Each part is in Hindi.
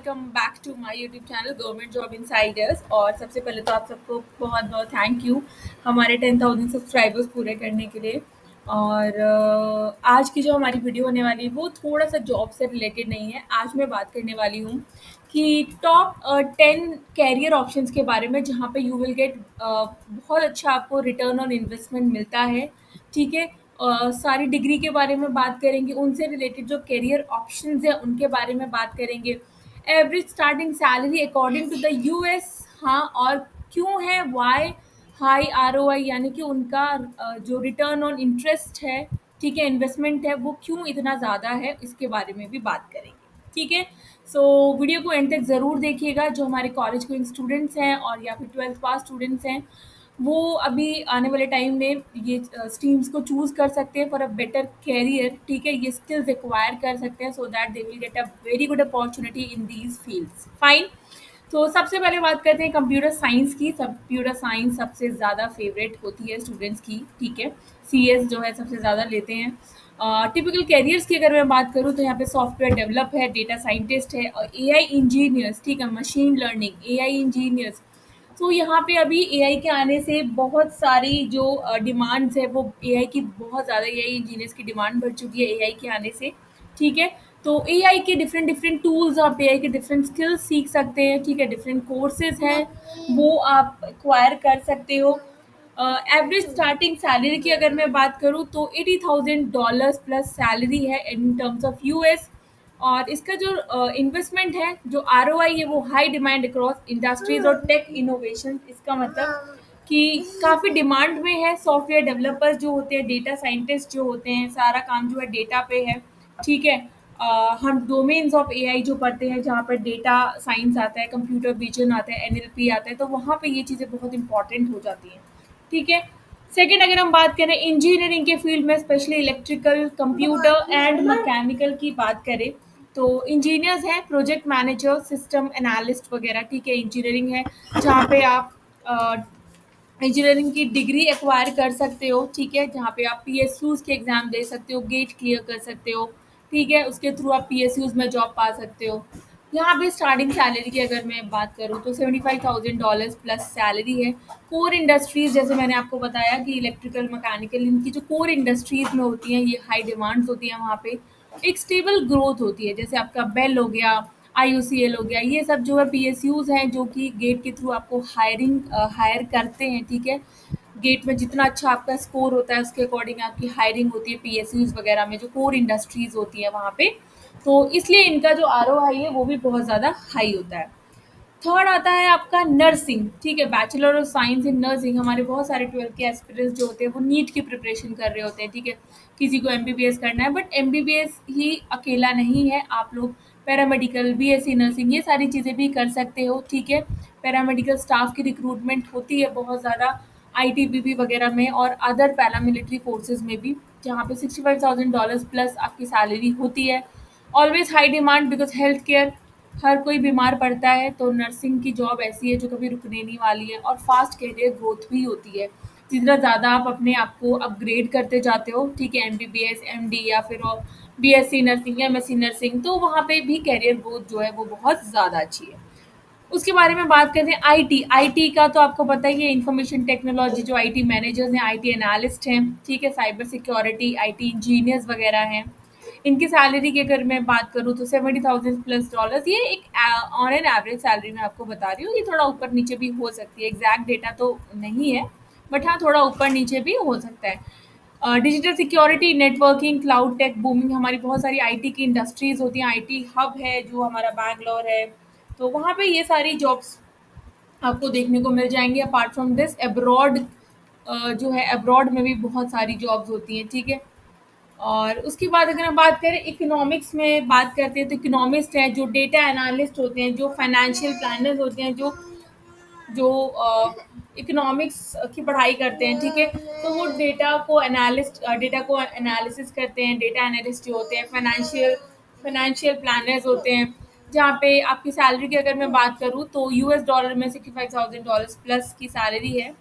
Welcome back to my YouTube channel government job insiders. और सबसे पहले तो आप सबको बहुत बहुत थैंक यू हमारे 10,000 सब्सक्राइबर्स पूरे करने के लिए। और आज की जो हमारी वीडियो होने वाली है वो थोड़ा सा जॉब से रिलेटेड नहीं है। आज मैं बात करने वाली हूँ कि टॉप 10 कैरियर ऑप्शंस के बारे में, जहाँ पे यू विल गेट बहुत अच्छा आपको रिटर्न ऑन इन्वेस्टमेंट मिलता है। ठीक है। सारी डिग्री के बारे में बात करेंगे, उनसे रिलेटेड जो करियर ऑप्शंस है उनके बारे में बात करेंगे। Average starting salary according to the US, हाँ, और क्यों है, वाई हाई आरओआई, यानी कि उनका जो रिटर्न ऑन इंटरेस्ट है, ठीक है, इन्वेस्टमेंट है, वो क्यों इतना ज़्यादा है, इसके बारे में भी बात करेंगे। ठीक है। सो वीडियो को एंड तक ज़रूर देखिएगा। जो हमारे कॉलेज गोइंग स्टूडेंट्स हैं और या फिर 12th पास स्टूडेंट्स हैं, वो अभी आने वाले टाइम में ये स्ट्रीम्स को चूज़ कर सकते हैं फॉर अ बेटर कैरियर। ठीक है, ये स्किल्स एक्वायर कर सकते हैं so that they will get a very good opportunity in these fields. Fine. तो सबसे पहले बात करते हैं कंप्यूटर साइंस की। कंप्यूटर साइंस सबसे ज़्यादा फेवरेट होती है स्टूडेंट्स की। ठीक है। सीएस जो है सबसे ज़्यादा लेते हैं। टिपिकल कैरियर्स की अगर मैं बात करूँ तो यहाँ पे सॉफ्टवेयर डेवलप है, डेटा साइंटिस्ट है, और एआई इंजीनियर्स, ठीक है, मशीन लर्निंग, एआई इंजीनियर्स। तो यहाँ पे अभी एआई के आने से बहुत सारी जो डिमांड्स है, वो एआई की बहुत ज़्यादा, एआई इंजीनियर्स की डिमांड बढ़ चुकी है एआई के आने से। ठीक है। तो एआई के डिफरेंट डिफरेंट टूल्स, आप एआई के डिफरेंट स्किल्स सीख सकते हैं। ठीक है, डिफरेंट कोर्सेज हैं वो आप एक्वायर कर सकते हो। एवरेज स्टार्टिंग सैलरी की अगर मैं बात करूँ तो $80,000 प्लस सैलरी है इन टर्म्स ऑफ यूएस। और इसका जो इन्वेस्टमेंट है, जो आरओआई है, वो हाई डिमांड अक्रॉस इंडस्ट्रीज और टेक इनोवेशन। इसका मतलब कि काफ़ी डिमांड में है। सॉफ्टवेयर डेवलपर्स जो होते हैं, डेटा साइंटिस्ट जो होते हैं, सारा काम जो है डेटा पे है। ठीक है। हम डोमेन्स ऑफ एआई जो पढ़ते हैं, जहाँ पर डेटा साइंस आता है, कंप्यूटर विजन आता है, एनएलपी आता है, तो वहाँ पे ये चीज़ें बहुत इंपॉर्टेंट हो जाती हैं। ठीक है। सेकेंड, अगर हम बात करें इंजीनियरिंग के फील्ड में, specially electrical, computer and mechanical की बात करें, तो इंजीनियर्स हैं, प्रोजेक्ट मैनेजर, सिस्टम एनालिस्ट वगैरह। ठीक है, इंजीनियरिंग है जहाँ पे आप इंजीनियरिंग की डिग्री एक्वायर कर सकते हो। ठीक है, जहाँ पे आप पीएसयूज के एग्ज़ाम दे सकते हो, गेट क्लियर कर सकते हो। ठीक है, उसके थ्रू आप पीएसयूज में जॉब पा सकते हो। यहाँ पे स्टार्टिंग सैलरी की अगर मैं बात करूँ तो $75,000 प्लस सैलरी है। कोर इंडस्ट्रीज़, जैसे मैंने आपको बताया कि इलेक्ट्रिकल, मैकेनिकल, इनकी जो कोर इंडस्ट्रीज़ में होती हैं, ये हाई डिमांड्स होती हैं। वहाँ पे एक स्टेबल ग्रोथ होती है, जैसे आपका बेल हो गया, आईयूसीएल हो गया, ये सब जो है पीएसयूज हैं जो कि गेट के थ्रू आपको हायर करते हैं। ठीक है, गेट में जितना अच्छा आपका स्कोर होता है उसके अकॉर्डिंग आपकी हायरिंग होती है पीएसयूज वगैरह में, जो कोर इंडस्ट्रीज होती है वहाँ पे। तो इसलिए इनका जो आरओआई है वो भी बहुत ज़्यादा हाई होता है। थर्ड आता है आपका नर्सिंग। ठीक है, bachelor of science in nursing. हमारे बहुत सारे 12th के एस्पिरेंट्स जो होते हैं वो नीट की प्रिपरेशन कर रहे होते हैं। ठीक है, किसी को एमबीबीएस करना है, बट एमबीबीएस ही अकेला नहीं है। आप लोग पैरामेडिकल, बीएससी नर्सिंग, ये सारी चीज़ें भी कर सकते हो। ठीक है, पैरामेडिकल स्टाफ की रिक्रूटमेंट होती है बहुत ज़्यादा आईटीबीपी वगैरह में और अदर पैरामिलिट्री फोर्सेज में भी, जहाँ पे $65,000 प्लस आपकी सैलरी होती है। Always high demand because health care, हर कोई बीमार पड़ता है, तो नर्सिंग की जॉब ऐसी है जो कभी रुकने नहीं वाली है और फास्ट कैरियर ग्रोथ भी होती है। जितना ज़्यादा आप अपने आप को अपग्रेड करते जाते हो, ठीक है, एमबीबीएस, एमडी या फिर बीएससी नर्सिंग, एमएससी नर्सिंग, तो वहाँ पे भी कैरियर ग्रोथ जो है वो बहुत ज़्यादा अच्छी है। उसके बारे में बात करते हैं आईटी। आईटी का तो आपको पता ही है, इंफॉर्मेशन टेक्नोलॉजी, जो आईटी मैनेजर्स हैं, आईटी एनालिस्ट हैं, ठीक है, साइबर सिक्योरिटी, आईटी इंजीनियर्स वगैरह हैं। इनकी सैलरी की अगर मैं बात करूँ तो $70,000+। ये एक ऑन एन एवरेज सैलरी मैं आपको बता रही हूँ, ये थोड़ा ऊपर नीचे भी हो सकती है, एग्जैक्ट डेटा तो नहीं है, बट हाँ थोड़ा ऊपर नीचे भी हो सकता है। Digital security, networking, cloud tech booming. हमारी बहुत सारी आईटी की इंडस्ट्रीज होती हैं, आईटी हब है जो हमारा बैंगलोर है, तो वहाँ पे ये सारी जॉब्स आपको देखने को मिल जाएंगी। अपार्ट फ्रॉम दिस अब्रॉड, जो है अब्रॉड में भी बहुत सारी जॉब्स होती हैं। ठीक है। और उसके बाद अगर हम बात करें इकोनॉमिक्स में बात करते हैं, तो इकोनॉमिस्ट हैं, जो डेटा एनालिस्ट होते हैं, जो फाइनेंशियल प्लानर्स होते हैं, जो जो इकोनॉमिक्स की पढ़ाई करते हैं। ठीक है, तो वो डेटा को एनालिसिस करते हैं। डेटा एनालिस्ट जो होते हैं, फाइनेंशियल प्लानर्स होते हैं। जहाँ पे आपकी सैलरी की अगर मैं बात करूँ तो यूएस डॉलर में $65,000 प्लस की सैलरी है।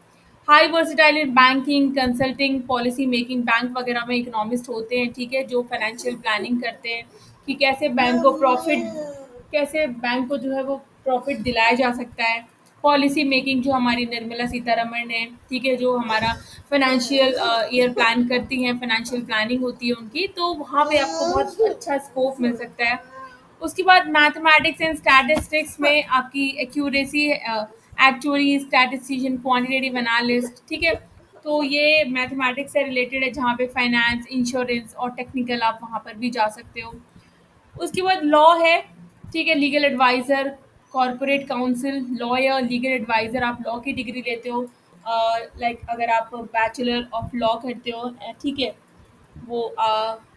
High versatile in banking, consulting, policy making, bank वगैरह में इकोनॉमिस्ट होते हैं। ठीक है, जो फाइनेंशियल प्लानिंग करते हैं कि कैसे बैंक को प्रॉफिट कैसे बैंक को जो है वो प्रॉफ़िट दिलाया जा सकता है। पॉलिसी मेकिंग जो हमारी निर्मला सीतारमण है, ठीक है, जो हमारा फ़ाइनेंशियल ईयर प्लान करती हैं, फ़ाइनेंशियल प्लानिंग होती है उनकी, तो वहाँ पे आपको बहुत अच्छा स्कोप मिल सकता है। उसके बाद मैथमेटिक्स एंड स्टैटिस्टिक्स में आपकी accuracy, actually statistician, quantitative analyst, ठीक है। तो ये मैथमेटिक्स से रिलेटेड है, जहाँ पे फाइनेंस, इंश्योरेंस और टेक्निकल आप वहाँ पर भी जा सकते हो। उसके बाद लॉ है, ठीक है, legal adviser, corporate council, lawyer, legal adviser, आप लॉ की डिग्री लेते हो, लाइक अगर आप बैचलर ऑफ लॉ करते हो, ठीक है, वो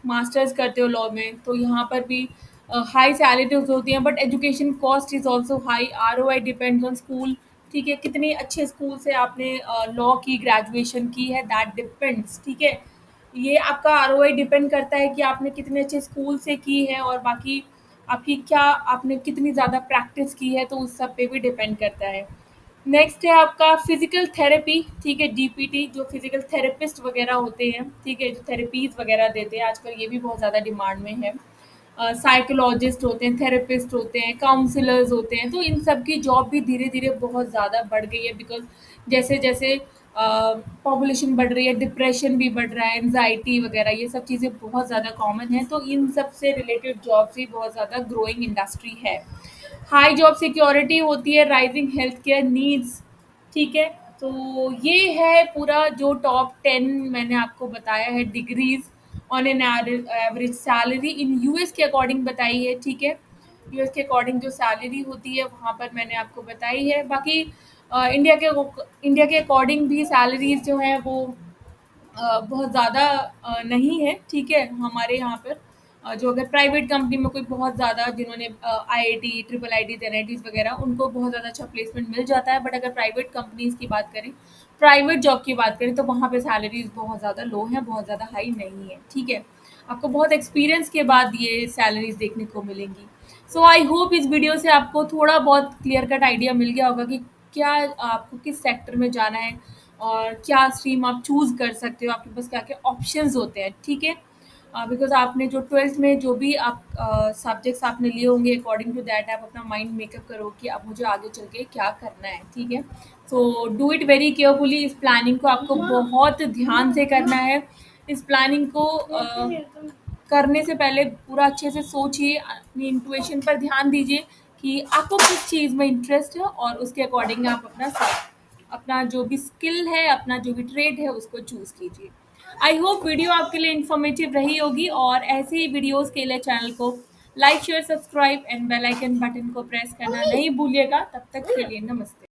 मास्टर्स करते हो लॉ में, तो यहाँ पर भी हाई सैलरीज होती हैं, but education cost is also high. ROI depends on school, ठीक है, कितने अच्छे स्कूल से आपने लॉ की ग्रेजुएशन की है, दैट डिपेंड्स, ठीक है। ये आपका आरओआई डिपेंड करता है कि आपने कितने अच्छे स्कूल से की है, और बाकी आपकी क्या, आपने कितनी ज़्यादा प्रैक्टिस की है, तो उस सब पे भी डिपेंड करता है। नेक्स्ट है आपका फिजिकल थेरेपी, ठीक है, डीपीटी, जो फिजिकल थेरेपिस्ट वगैरह होते हैं, ठीक है, जो थेरेपीज वगैरह देते हैं, आजकल ये भी बहुत ज़्यादा डिमांड में है। साइकोलॉजिस्ट होते हैं, थेरेपिस्ट होते हैं, काउंसलर्स होते हैं, तो इन सब की जॉब भी धीरे धीरे बहुत ज़्यादा बढ़ गई है, बिकॉज जैसे जैसे पॉपुलेशन बढ़ रही है, डिप्रेशन भी बढ़ रहा है, एनजाइटी वगैरह, ये सब चीज़ें बहुत ज़्यादा कॉमन है, तो इन सब से रिलेटेड जॉब्स भी बहुत ज़्यादा ग्रोइंग इंडस्ट्री है। हाई जॉब सिक्योरिटी होती है, राइजिंग हेल्थ केयर नीड्स, ठीक है। तो ये है पूरा जो टॉप 10 मैंने आपको बताया है degrees on an average salary in US के अकॉर्डिंग बताई है, ठीक है। यूएस के अकॉर्डिंग जो सैलरी होती है वहाँ पर मैंने आपको बताई है। बाकी इंडिया के अकॉर्डिंग भी सैलरीज जो हैं वो बहुत ज़्यादा नहीं है, ठीक है, हमारे यहाँ पर। जो अगर प्राइवेट कंपनी में कोई बहुत ज़्यादा, जिन्होंने आईआईटी, ट्रिपल आईटीज, एनआईटीज वगैरह, उनको बहुत ज़्यादा अच्छा प्लेसमेंट मिल जाता है, बट अगर प्राइवेट कंपनीज की बात करें, प्राइवेट जॉब की बात करें, तो वहाँ पे सैलरीज बहुत ज़्यादा लो हैं, बहुत ज़्यादा हाई नहीं है, ठीक है। आपको बहुत एक्सपीरियंस के बाद ये सैलरीज देखने को मिलेंगी। सो आई होप इस वीडियो से आपको थोड़ा बहुत क्लियर कट आइडिया मिल गया होगा कि क्या आपको किस सेक्टर में जाना है, और क्या स्ट्रीम आप चूज़ कर सकते हो, आपके पास क्या-क्या ऑप्शंस होते हैं, ठीक है। बिकॉज़ आपने जो 12th में जो भी आप सब्जेक्ट्स आपने लिए होंगे, अकॉर्डिंग टू दैट आप अपना माइंड मेकअप करो कि अब मुझे आगे चल के क्या करना है, ठीक है। So do it very carefully, इस प्लानिंग को आपको बहुत ध्यान से करना है। इस प्लानिंग को करने से पहले पूरा अच्छे से सोचिए, अपनी इंट्यूशन पर ध्यान दीजिए कि आपको किस चीज़ में इंटरेस्ट है, और उसके अकॉर्डिंग आप अपना जो भी स्किल है, अपना जो भी ट्रेड है, उसको चूज़ कीजिए। आई होप वीडियो आपके लिए इन्फॉर्मेटिव रही होगी, और ऐसे ही वीडियोज़ के लिए चैनल को like, share, subscribe and bell icon button को प्रेस करना नहीं भूलिएगा। तब तक के लिए नमस्ते।